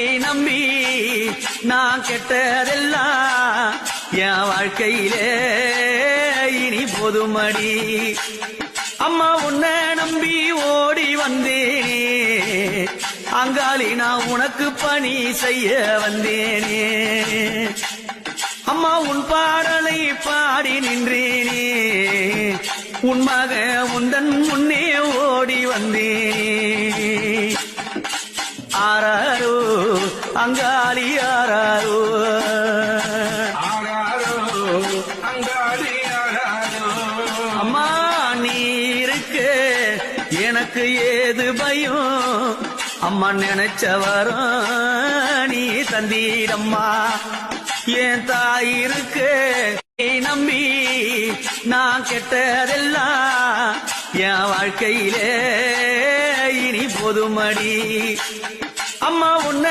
நம்பி நான் கெட்டதெல்லாம் என் வாழ்க்கையிலே இனி போதுமடி. அம்மா உன்னை நம்பி ஓடி வந்தேனே, அங்காளி நான் உனக்கு பணி செய்ய வந்தேனே. அம்மா உன் பாடலை பாடி நின்றேனே, உன் மக உந்தன் முன்னே ஓடி வந்தேனே. ஆராரோ அங்காளி ஆராரோ, அங்காளி ஆராரோ. அம்மா நீ இருக்க எனக்கு ஏது பயம், அம்மா நினைச்ச வரும் நீ தந்தீரம்மா. என் தாய் இருக்க நம்பி நான் கெட்டதெல்லாம் என் வாழ்க்கையிலே இனி போதுமடி. அம்மா உன்னை